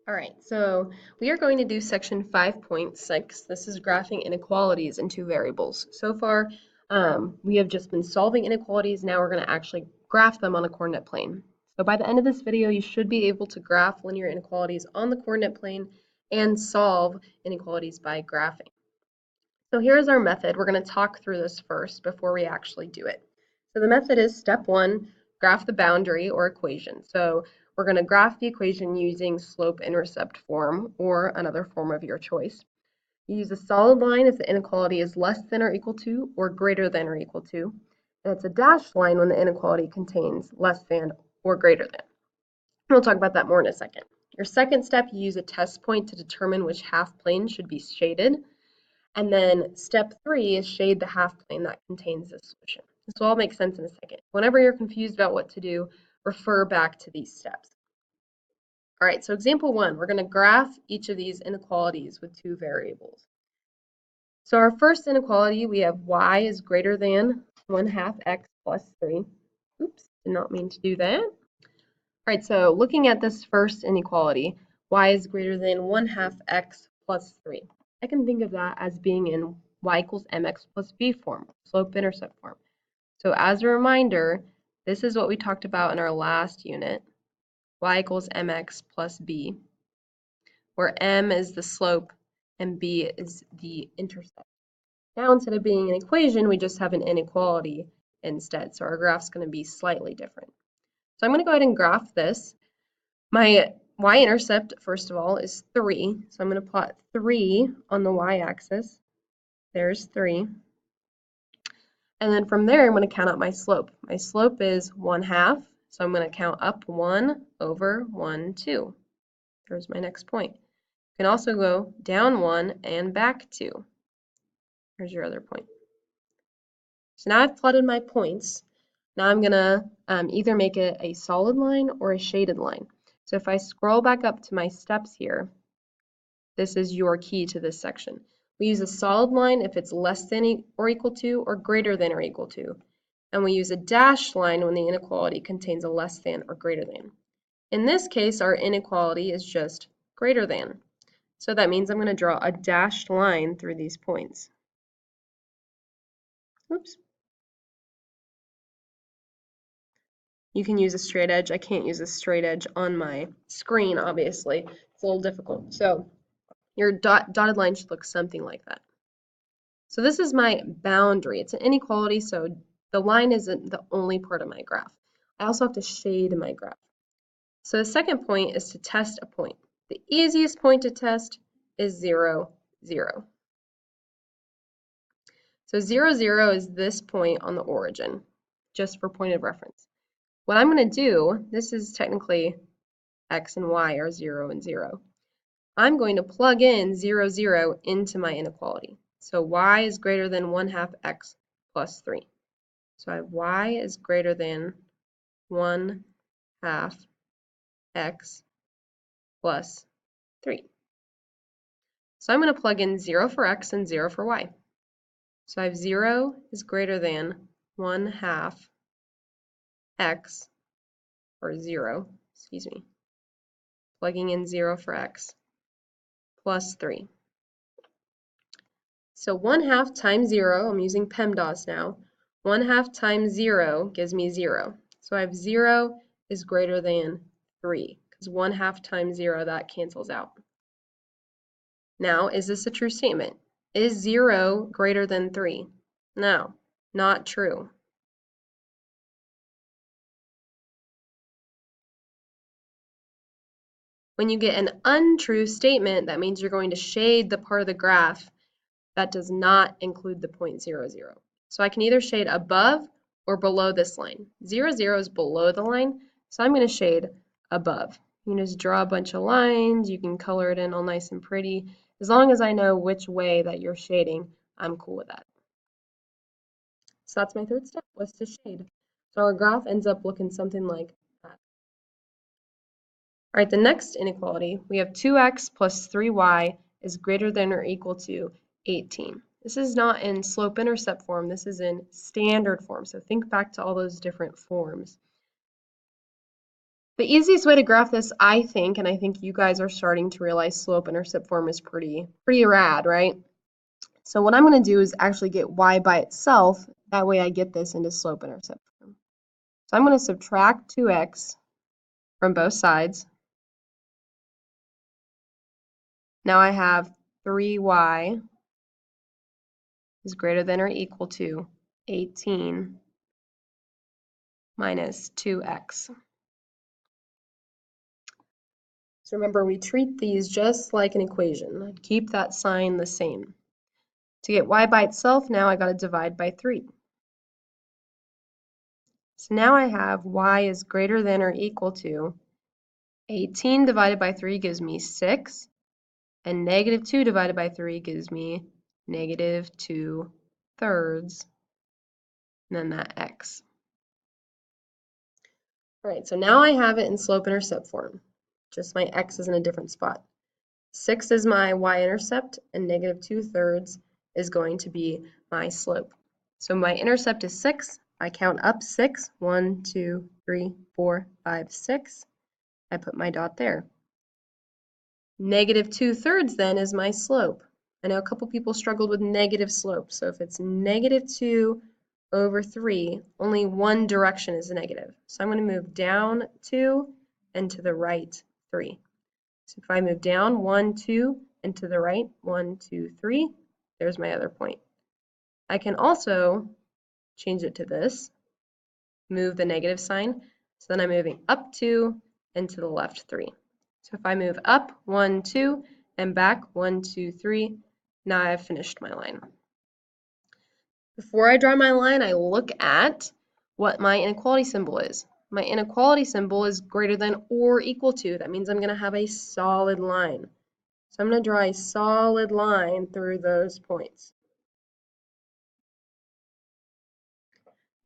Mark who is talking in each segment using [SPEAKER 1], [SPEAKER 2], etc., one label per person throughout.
[SPEAKER 1] All right, so we are going to do section 5.6. This is graphing inequalities in two variables. So far, we have just been solving inequalities. Now we're going to actually graph them on a coordinate plane. So by the end of this video, you should be able to graph linear inequalities on the coordinate plane and solve inequalities by graphing. So here's our method. We're going to talk through this first before we actually do it. So the method is step one, graph the boundary or equation. So we're going to graph the equation using slope-intercept form or another form of your choice. You use a solid line if the inequality is less than or equal to or greater than or equal to. And it's a dashed line when the inequality contains less than or greater than. We'll talk about that more in a second. Your second step, you use a test point to determine which half plane should be shaded. And then step three is shade the half plane that contains the solution. This will all make sense in a second. Whenever you're confused about what to do, refer back to these steps. All right, so example one, we're going to graph each of these inequalities with two variables. So our first inequality, we have y is greater than 1/2 x plus 3. Oops, did not mean to do that. All right, so looking at this first inequality, y is greater than 1/2 x plus 3. I can think of that as being in y equals mx plus b form, slope-intercept form. So as a reminder, this is what we talked about in our last unit, y equals mx plus b, where m is the slope and b is the intercept. Now instead of being an equation, we just have an inequality instead, so our graph's going to be slightly different. So I'm going to go ahead and graph this. My y-intercept, first of all, is 3. So I'm going to plot 3 on the y-axis. There's 3. And then from there, I'm going to count out my slope. My slope is 1/2. So I'm going to count up 1 over 1, 2. There's my next point. You can also go down 1 and back 2. Here's your other point. So now I've plotted my points. Now I'm going to either make it a solid line or a shaded line. So if I scroll back up to my steps here, this is your key to this section. We use a solid line if it's less than or equal to or greater than or equal to. And we use a dashed line when the inequality contains a less than or greater than. In this case, our inequality is just greater than. So that means I'm going to draw a dashed line through these points. Oops. You can use a straight edge. I can't use a straight edge on my screen, obviously. It's a little difficult. So your dotted line should look something like that. So this is my boundary. It's an inequality, so the line isn't the only part of my graph. I also have to shade my graph. So the second point is to test a point. The easiest point to test is 0, 0. So 0, 0 is this point on the origin, just for point of reference. What I'm going to do, this is technically x and y are 0 and 0. I'm going to plug in 0, 0 into my inequality. So y is greater than 1/2 x plus 3. So I have y is greater than 1/2 x plus 3. So I'm going to plug in 0 for x and 0 for y. So I have 0 is greater than 1/2 x, or 0, excuse me, plugging in 0 for x, plus 3. So 1/2 times 0, I'm using PEMDAS now, 1/2 times 0 gives me 0. So I have 0 is greater than 3, because 1/2 times 0, that cancels out. Now, is this a true statement? Is 0 greater than 3? No, not true. When you get an untrue statement, that means you're going to shade the part of the graph that does not include the point 0, 0. So I can either shade above or below this line. 0, 0 is below the line, so I'm going to shade above. You can just draw a bunch of lines, you can color it in all nice and pretty. As long as I know which way that you're shading, I'm cool with that. So that's my third step, was to shade. So our graph ends up looking something like that. All right, the next inequality, we have 2x plus 3y is greater than or equal to 18. This is not in slope-intercept form, this is in standard form. So think back to all those different forms. The easiest way to graph this, I think, and I think you guys are starting to realize slope-intercept form is pretty rad, right? So what I'm going to do is actually get y by itself. That way I get this into slope-intercept form. So I'm going to subtract 2x from both sides. Now I have 3y is greater than or equal to 18 minus 2x. So remember, we treat these just like an equation. Keep that sign the same. To get y by itself, now I got to divide by 3. So now I have y is greater than or equal to 18 divided by 3 gives me 6, and negative 2 divided by 3 gives me negative 2/3, and then that x. All right, so now I have it in slope-intercept form. Just my x is in a different spot. 6 is my y-intercept, and negative 2/3 is going to be my slope. So my intercept is 6. I count up 6. 1, 2, 3, 4, 5, 6. I put my dot there. Negative 2/3 then is my slope. I know a couple people struggled with negative slope. So if it's negative 2 over 3, only one direction is negative. So I'm going to move down 2 and to the right 3. So if I move down 1, 2, and to the right 1, 2, 3, there's my other point. I can also change it to this, move the negative sign. So then I'm moving up 2 and to the left 3. So if I move up 1, 2, and back 1, 2, 3, now I've finished my line. Before I draw my line, I look at what my inequality symbol is. My inequality symbol is greater than or equal to. That means I'm going to have a solid line. So I'm going to draw a solid line through those points.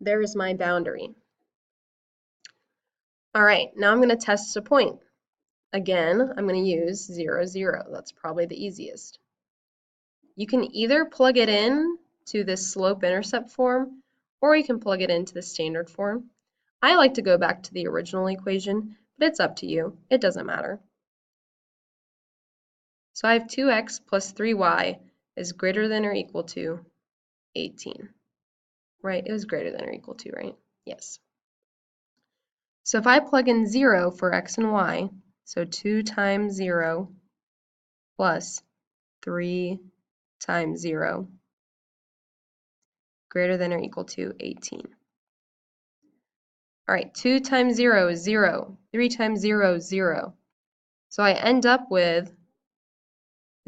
[SPEAKER 1] There's my boundary. All right, now I'm going to test a point. Again, I'm going to use 0, 0. That's probably the easiest. You can either plug it in to this slope-intercept form, or you can plug it into the standard form. I like to go back to the original equation, but it's up to you. It doesn't matter. So I have 2x plus 3y is greater than or equal to 18. Right, it was greater than or equal to, right? Yes. So if I plug in 0 for x and y, so 2 times 0 plus 3 times 0 greater than or equal to 18. All right, 2 times 0 is 0. 3 times 0 is 0. So I end up with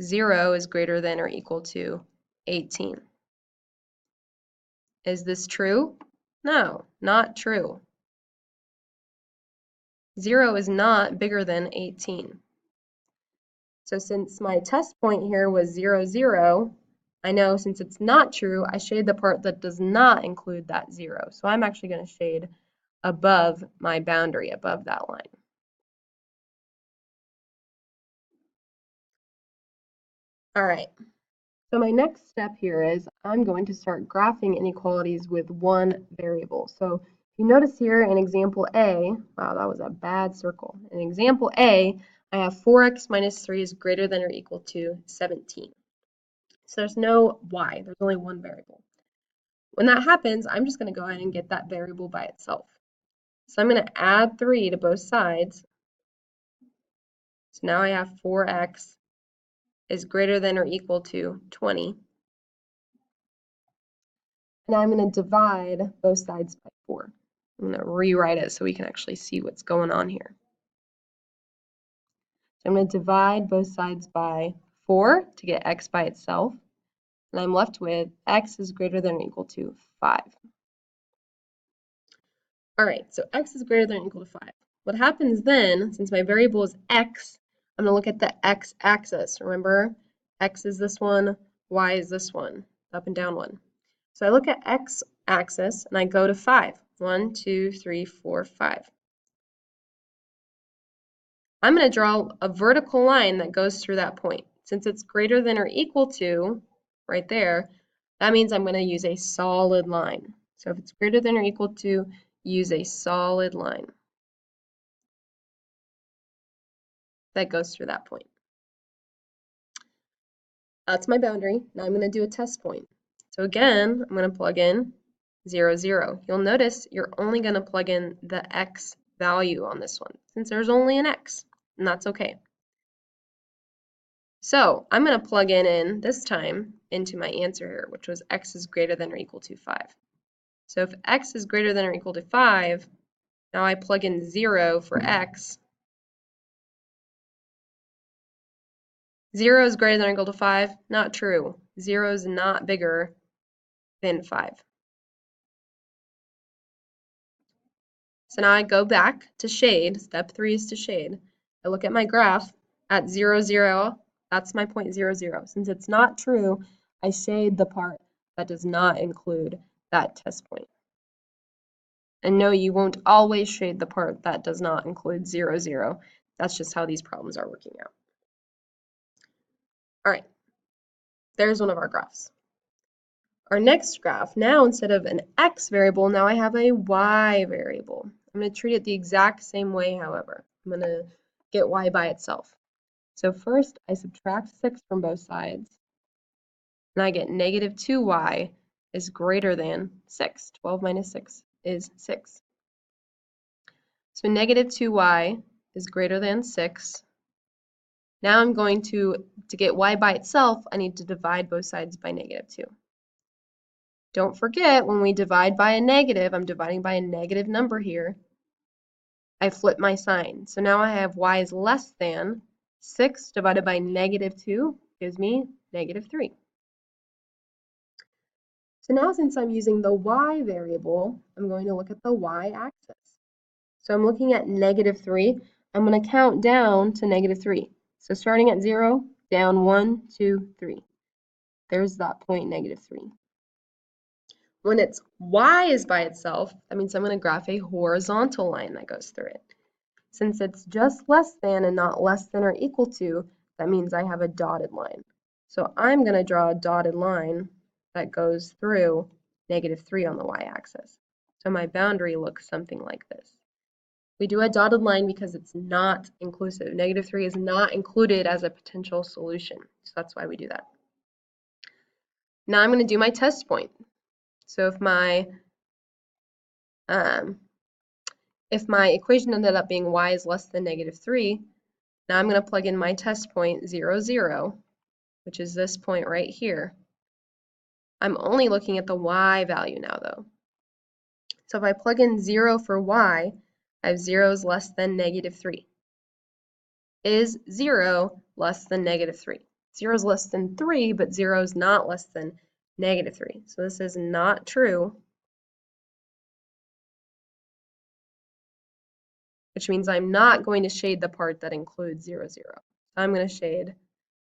[SPEAKER 1] 0 is greater than or equal to 18. Is this true? No, not true. 0 is not bigger than 18. So since my test point here was 0, 0, I know since it's not true, I shade the part that does not include that 0. So I'm actually going to shade above my boundary, above that line. All right. So my next step here is I'm going to start graphing inequalities with one variable. So if you notice here in example A, wow, that was a bad circle. In example A, I have 4x minus 3 is greater than or equal to 17. So there's no y, there's only one variable. When that happens, I'm just going to go ahead and get that variable by itself. So I'm going to add 3 to both sides. So now I have 4x is greater than or equal to 20. Now I'm going to divide both sides by 4. I'm going to rewrite it so we can actually see what's going on here. So I'm going to divide both sides by 4 to get x by itself. And I'm left with x is greater than or equal to 5. All right, so x is greater than or equal to 5. What happens then, since my variable is x, I'm going to look at the x-axis. Remember, x is this one, y is this one, up and down one. So I look at x-axis and I go to 5. 1, 2, 3, 4, 5. I'm going to draw a vertical line that goes through that point. Since it's greater than or equal to, right there, that means I'm going to use a solid line. So if it's greater than or equal to, use a solid line. that goes through that point. That's my boundary. Now I'm going to do a test point. So again, I'm going to plug in 0, 0. You'll notice you're only going to plug in the x value on this one, since there's only an x, and that's okay. So I'm going to plug in this time into my answer here, which was x is greater than or equal to 5. So if x is greater than or equal to 5, now I plug in 0 for x. 0 is greater than or equal to 5? Not true. 0 is not bigger than 5. So now I go back to shade. Step 3 is to shade. I look at my graph at 0, 0. That's my point 0, 0. Since it's not true, I shade the part that does not include that test point. And no, you won't always shade the part that does not include 0, 0. That's just how these problems are working out. All right, there's one of our graphs. Our next graph, now instead of an x variable, now I have a y variable. I'm going to treat it the exact same way, however. I'm going to get y by itself. So first, I subtract 6 from both sides, and I get negative 2y is greater than 6. 12 minus 6 is 6. So negative 2y is greater than 6. Now I'm going to get y by itself, I need to divide both sides by negative 2. Don't forget, when we divide by a negative, I'm dividing by a negative number here. I flip my sign. So now I have y is less than 6 divided by negative 2 gives me negative 3. So now since I'm using the y variable, I'm going to look at the y-axis. So I'm looking at negative 3. I'm going to count down to negative 3. So starting at 0, down 1, 2, 3. There's that point, negative 3. When it's y is by itself, that means I'm going to graph a horizontal line that goes through it. Since it's just less than and not less than or equal to, that means I have a dotted line. So I'm going to draw a dotted line that goes through negative 3 on the y-axis. So my boundary looks something like this. We do a dotted line because it's not inclusive. Negative 3 is not included as a potential solution. So that's why we do that. Now I'm going to do my test point. So if my equation ended up being y is less than negative 3, now I'm going to plug in my test point 0, 0, which is this point right here. I'm only looking at the y value now, though. So if I plug in 0 for y, I have 0 is less than negative 3. Is 0 less than negative 3? 0 is less than 3, but 0 is not less than negative 3. So this is not true, which means I'm not going to shade the part that includes 0, 0. I'm going to shade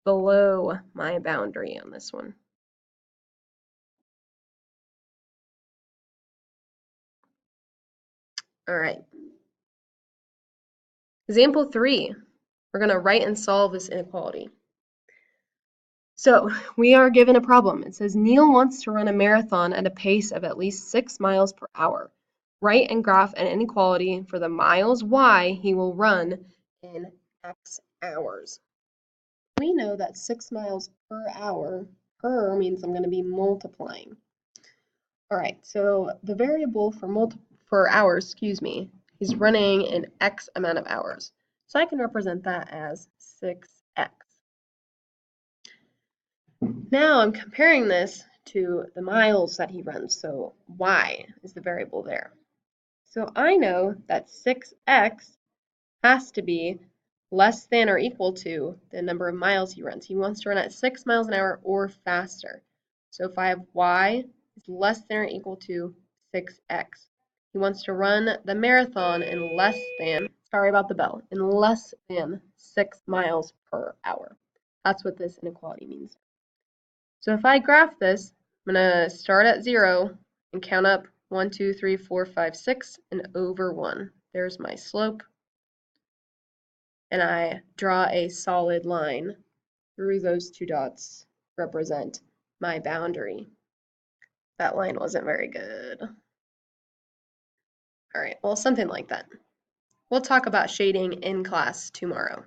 [SPEAKER 1] below my boundary on this one. All right. Example 3, we're going to write and solve this inequality. So we are given a problem. It says Neil wants to run a marathon at a pace of at least 6 miles per hour. Write and graph an inequality for the miles y he will run in x hours. We know that 6 miles per hour, per means I'm going to be multiplying. All right, so the variable for hours, he's running in x amount of hours. So I can represent that as 6x. Now I'm comparing this to the miles that he runs, so y is the variable there. So I know that 6x has to be less than or equal to the number of miles he runs. He wants to run at 6 miles an hour or faster. So if I have y is less than or equal to 6x, he wants to run the marathon in less than, sorry about the bell, in less than 6 miles per hour. That's what this inequality means. So if I graph this, I'm going to start at 0 and count up 1, 2, 3, 4, 5, 6, and over 1. There's my slope. And I draw a solid line through those two dots, represent my boundary. That line wasn't very good. All right, well, something like that. We'll talk about shading in class tomorrow.